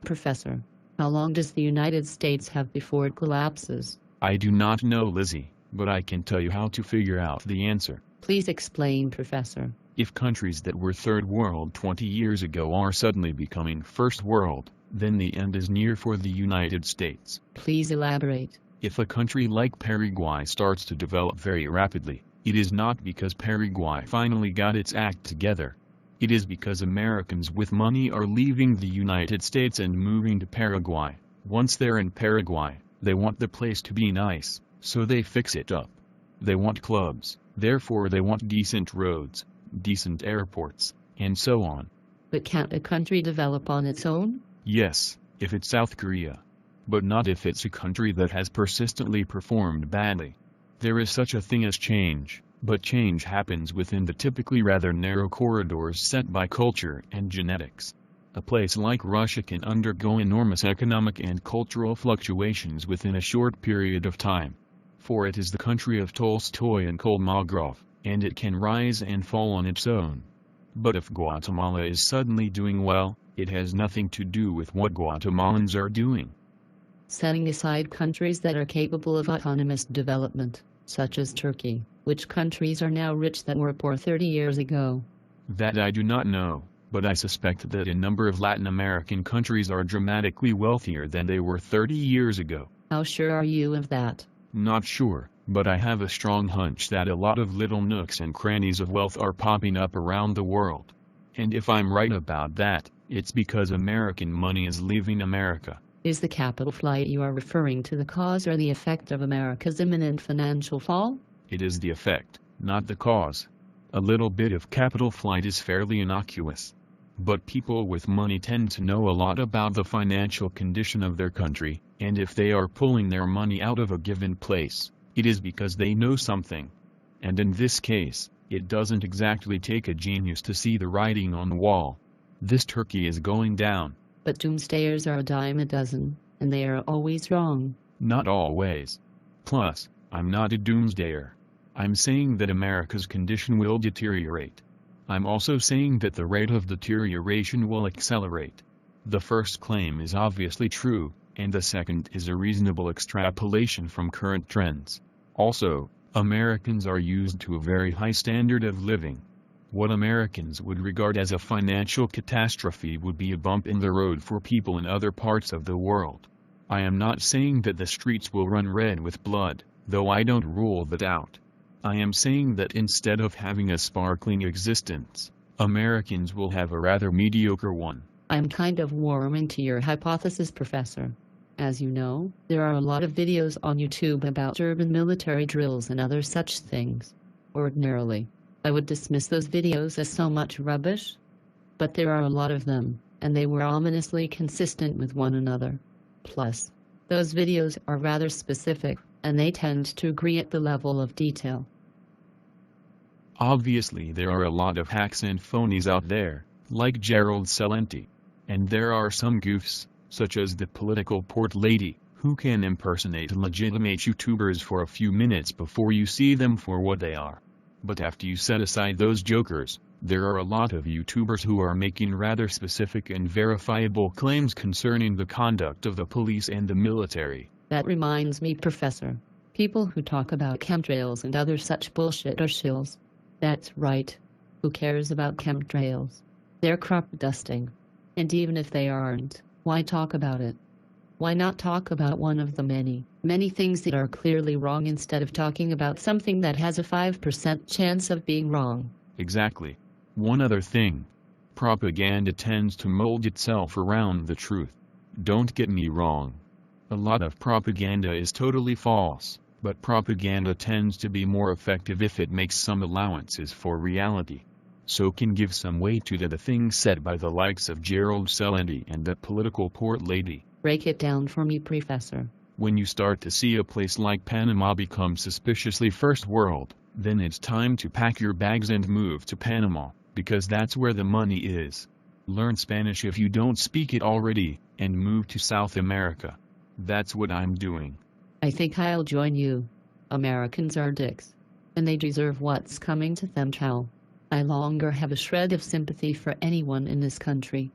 Professor, how long does the United States have before it collapses? I do not know, Lizzie, but I can tell you how to figure out the answer. Please explain, Professor. If countries that were third world 20 years ago are suddenly becoming first world, then the end is near for the United States. Please elaborate. If a country like Paraguay starts to develop very rapidly, it is not because Paraguay finally got its act together. It is because Americans with money are leaving the United States and moving to Paraguay. Once they're in Paraguay, they want the place to be nice, so they fix it up. They want clubs, therefore they want decent roads, decent airports, and so on. But can't a country develop on its own? Yes, if it's South Korea. But not if it's a country that has persistently performed badly. There is such a thing as change, but change happens within the typically rather narrow corridors set by culture and genetics. A place like Russia can undergo enormous economic and cultural fluctuations within a short period of time. For it is the country of Tolstoy and Kolmogorov, and it can rise and fall on its own. But if Guatemala is suddenly doing well, it has nothing to do with what Guatemalans are doing. Setting aside countries that are capable of autonomous development, such as Turkey, which countries are now rich that were poor 30 years ago? That I do not know, but I suspect that a number of Latin American countries are dramatically wealthier than they were 30 years ago. How sure are you of that? Not sure, but I have a strong hunch that a lot of little nooks and crannies of wealth are popping up around the world. And if I'm right about that, it's because American money is leaving America. Is the capital flight you are referring to the cause or the effect of America's imminent financial fall? It is the effect, not the cause. A little bit of capital flight is fairly innocuous. But people with money tend to know a lot about the financial condition of their country, and if they are pulling their money out of a given place, it is because they know something. And in this case, it doesn't exactly take a genius to see the writing on the wall. This Turkey is going down. But doomsdayers are a dime a dozen, and they are always wrong. Not always. Plus, I'm not a doomsdayer. I'm saying that America's condition will deteriorate. I'm also saying that the rate of deterioration will accelerate. The first claim is obviously true, and the second is a reasonable extrapolation from current trends. Also, Americans are used to a very high standard of living. What Americans would regard as a financial catastrophe would be a bump in the road for people in other parts of the world. I am not saying that the streets will run red with blood, though I don't rule that out. I am saying that instead of having a sparkling existence, Americans will have a rather mediocre one. I'm kind of warming to your hypothesis, Professor. As you know, there are a lot of videos on YouTube about urban military drills and other such things. Ordinarily, I would dismiss those videos as so much rubbish. But there are a lot of them, and they were ominously consistent with one another. Plus, those videos are rather specific, and they tend to agree at the level of detail. Obviously there are a lot of hacks and phonies out there, like Gerald Celente. And there are some goofs, such as the political port lady, who can impersonate legitimate YouTubers for a few minutes before you see them for what they are. But after you set aside those jokers, there are a lot of YouTubers who are making rather specific and verifiable claims concerning the conduct of the police and the military. That reminds me, Professor. People who talk about chemtrails and other such bullshit are shills. That's right. Who cares about chemtrails? They're crop dusting. And even if they aren't, why talk about it? Why not talk about one of the many things that are clearly wrong instead of talking about something that has a 5% chance of being wrong? Exactly. One other thing. Propaganda tends to mold itself around the truth. Don't get me wrong. A lot of propaganda is totally false, but propaganda tends to be more effective if it makes some allowances for reality. So can give some weight to the things said by the likes of Gerald Celente and that political port lady. Break it down for me, Professor. When you start to see a place like Panama become suspiciously first world, then it's time to pack your bags and move to Panama, because that's where the money is. Learn Spanish if you don't speak it already, and move to South America. That's what I'm doing. I think I'll join you. Americans are dicks. And they deserve what's coming to them, Chow. I longer have a shred of sympathy for anyone in this country.